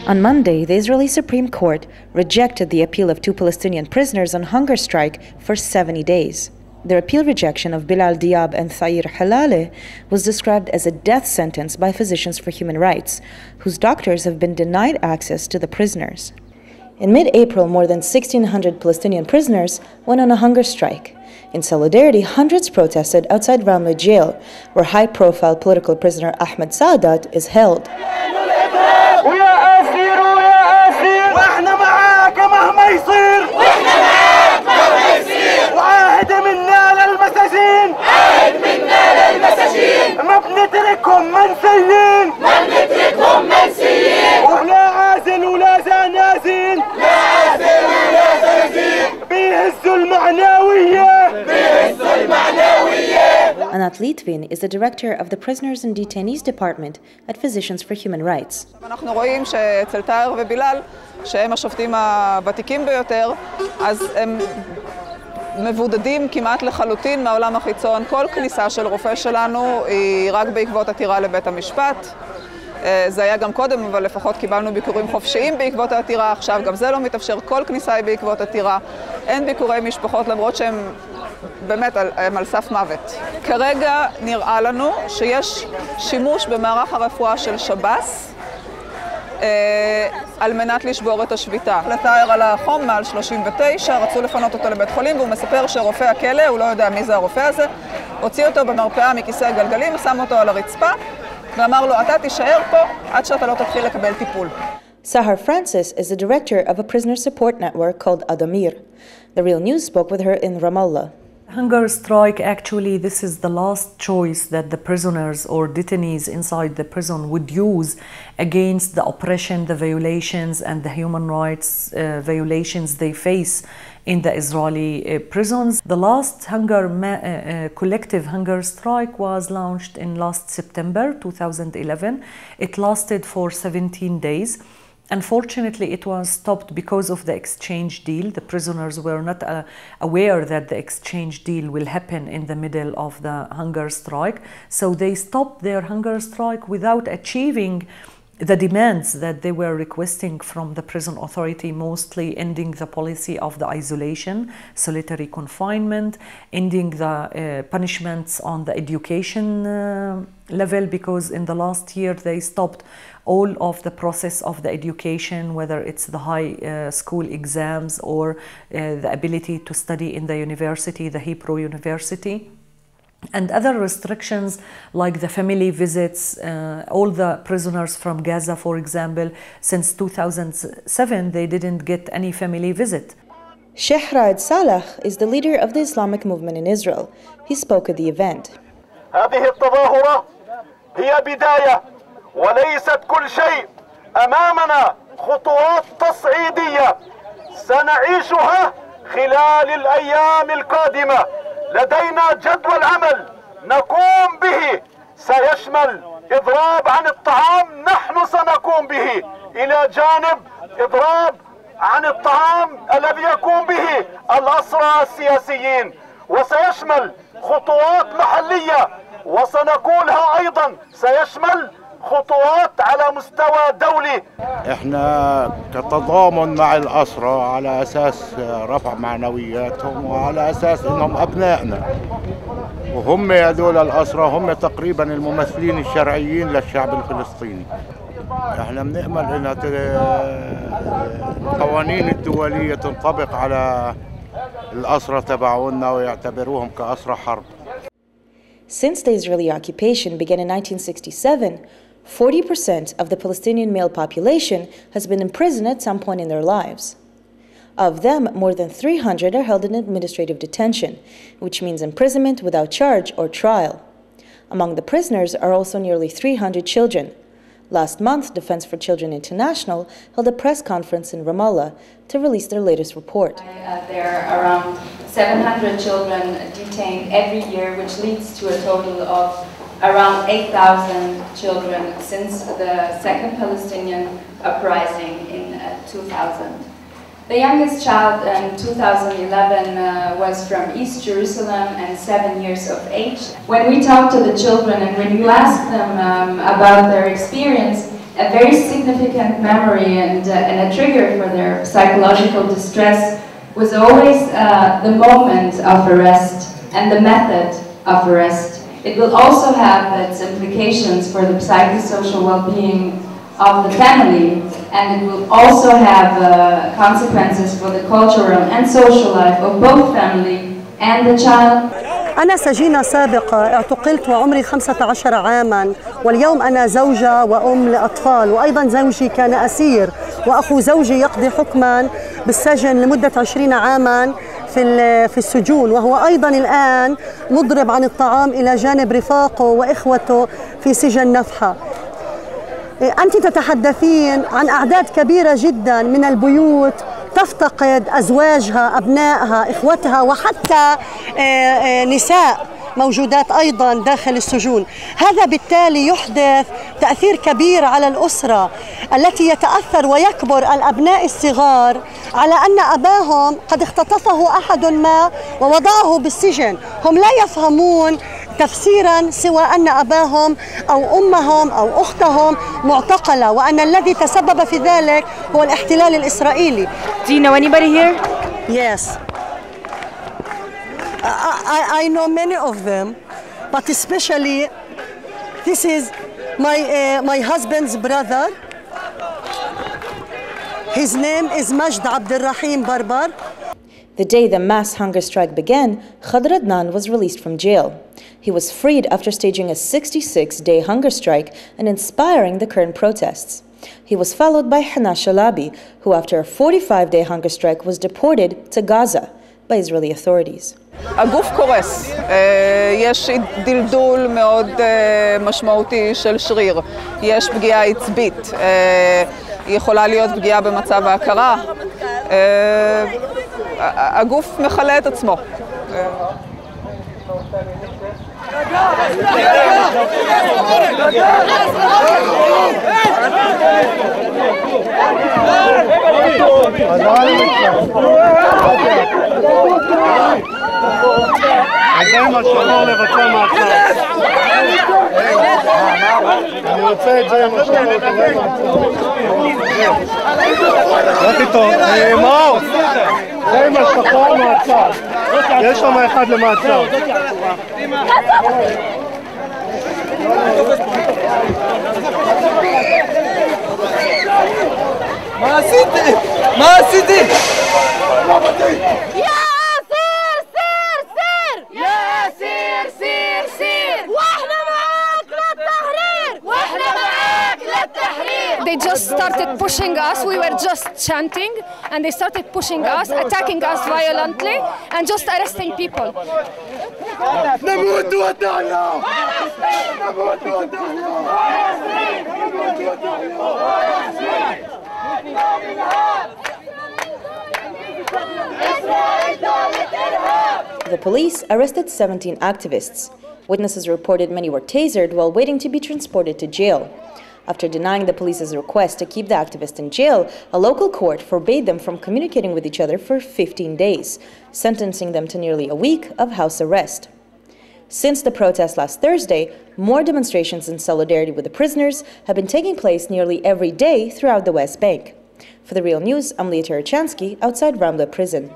On Monday, the Israeli Supreme Court rejected the appeal of two Palestinian prisoners on hunger strike for 70 days. Their appeal rejection of Bilal Diab and Thair Halale was described as a death sentence by Physicians for Human Rights, whose doctors have been denied access to the prisoners. In mid-April, more than 1,600 Palestinian prisoners went on a hunger strike. In solidarity, hundreds protested outside Ramle jail, where high-profile political prisoner Ahmed Saadat is held. Anat Litvin is the director of the Prisoners and Detainees Department at Physicians for Human Rights. אנחנו רואים שאצל תאיר ובילאל, שהם השופטים הוותיקים ביותר, אז הם מבודדים כמעט לחלוטין מהעולם החיצון. כל כניסה של רופא שלנו היא רק בעקבות עתירה לבית המשפט. זה היה גם קודם, אבל לפחות קיבלנו ביקורים חופשיים בעקבות העתירה. עכשיו גם זה לא מתאפשר, כל כניסה היא בעקבות עתירה. אין ביקורי משפחות למרות שהם באמת הם על סף מוות. כרגע נראה לנו שיש שימוש במערך הרפואה של שב"ס על מנת לשבור את השביתה. לתאר על החום מעל 39, רצו לפנות אותו לבית חולים, והוא מספר שרופא הכלא, הוא לא יודע מי זה הרופא הזה, הוציא אותו במרפאה מכיסא הגלגלים, שם אותו על הרצפה, ואמר לו, אתה תישאר פה עד שאתה לא תתחיל לקבל טיפול. Sahar Francis is the director of a prisoner support network called Adamir. The Real News spoke with her in Ramallah. Hunger strike, actually, this is the last choice that the prisoners or detainees inside the prison would use against the oppression, the violations, and the human rights violations they face in the Israeli prisons. The last collective hunger strike was launched in last September 2011. It lasted for 17 days. Unfortunately, it was stopped because of the exchange deal. The prisoners were not aware that the exchange deal will happen in the middle of the hunger strike. So they stopped their hunger strike without achieving the demands that they were requesting from the prison authority, mostly ending the policy of the isolation, solitary confinement, ending the punishments on the education level, because in the last year they stopped all of the process of the education, whether it's the high school exams or the ability to study in the university, the Hebrew University. And other restrictions like the family visits. All the prisoners from Gaza, for example, since 2007, they didn't get any family visit. Sheikh Raed Salah is the leader of the Islamic movement in Israel. He spoke at the event. هذه التظاهرة هي بداية وليست كل شيء. أمامنا خطوات تصعيدية سنعيشها خلال الأيام القادمة. لدينا جدول عمل نقوم به سيشمل إضراب عن الطعام. نحن سنقوم به إلى جانب إضراب عن الطعام الذي يقوم به الأسرى السياسيين، وسيشمل خطوات محلية، وسنقولها أيضا سيشمل خطوات على مستوى دولي. احنا كتضامن مع الأسرى على أساس رفع معنوياتهم وعلى أساس انهم أبنائنا، وهم هذول الأسرى هم تقريبا الممثلين الشرعيين للشعب الفلسطيني. احنا بنأمل ان القوانين الدولية تنطبق على الأسرى تبعونا ويعتبروهم كأسرى حرب. Since the Israeli occupation began in 1967, 40% of the Palestinian male population has been in prison at some point in their lives. Of them, more than 300 are held in administrative detention, which means imprisonment without charge or trial. Among the prisoners are also nearly 300 children. Last month, Defense for Children International held a press conference in Ramallah to release their latest report. There are around 700 children detained every year, which leads to a total of around 8,000 children since the second Palestinian uprising in 2000. The youngest child in 2011 was from East Jerusalem and 7 years of age. When we talk to the children and when you ask them about their experience, A very significant memory and a trigger for their psychological distress was always the moment of arrest and the method of arrest. It will also have its implications for the psychosocial well-being of the family, and it will also have consequences for the cultural and social life of both family and the child. أنا سجينة سابقة، اعتقلت وعمري 15 عاماً، واليوم أنا زوجة وأم لأطفال، وأيضاً زوجي كان أسير، وأخو زوجي يقضي حكماً بالسجن لمدة 20 عاماً في السجون، وهو أيضاً الآن مضرب عن الطعام إلى جانب رفاقه وإخوته في سجن نفحة. أنت تتحدثين عن أعداد كبيرة جداً من البيوت تفتقد أزواجها، أبنائها، إخوتها، وحتى نساء موجودات أيضاً داخل السجون. هذا بالتالي يحدث تأثير كبير على الأسرة التي يتأثر ويكبر الأبناء الصغار على أن أباهم قد اختطفه أحد ما ووضعه بالسجن. هم لا يفهمون تفسيراً سوى أن أباهم أو أمهم أو أختهم معتقلة، وأن الذي تسبب في ذلك هو الاحتلال الإسرائيلي. Do you know anybody here? Yes. I know many of them, but especially this is my husband's brother. His name is Majd Abdelrahim Barbar. The day the mass hunger strike began, Khadr Adnan was released from jail. He was freed after staging a 66-day hunger strike and inspiring the current protests. He was followed by Hana Shalabi, who after a 45-day hunger strike was deported to Gaza by Israeli authorities. הגוף קורס, יש דלדול מאוד משמעותי של שריר, יש פגיעה עצבית, יכולה להיות פגיעה במצב ההכרה, הגוף מכלה את עצמו. עדיין השחור לבצע מעצר. אני רוצה את זה עם השחור לבצע מעצר. לא פתאום, מאור, זה עם השחור מעצר. יש שם אחד למעצר. מה עשיתי? מה עשיתי? They just started pushing us. We were just chanting, and they started pushing us, attacking us violently, and just arresting people. The police arrested 17 activists. Witnesses reported many were tasered while waiting to be transported to jail. After denying the police's request to keep the activists in jail, a local court forbade them from communicating with each other for 15 days, sentencing them to nearly a week of house arrest. Since the protest last Thursday, more demonstrations in solidarity with the prisoners have been taking place nearly every day throughout the West Bank. For The Real News, I'm Leah Terechansky, outside Ramla prison.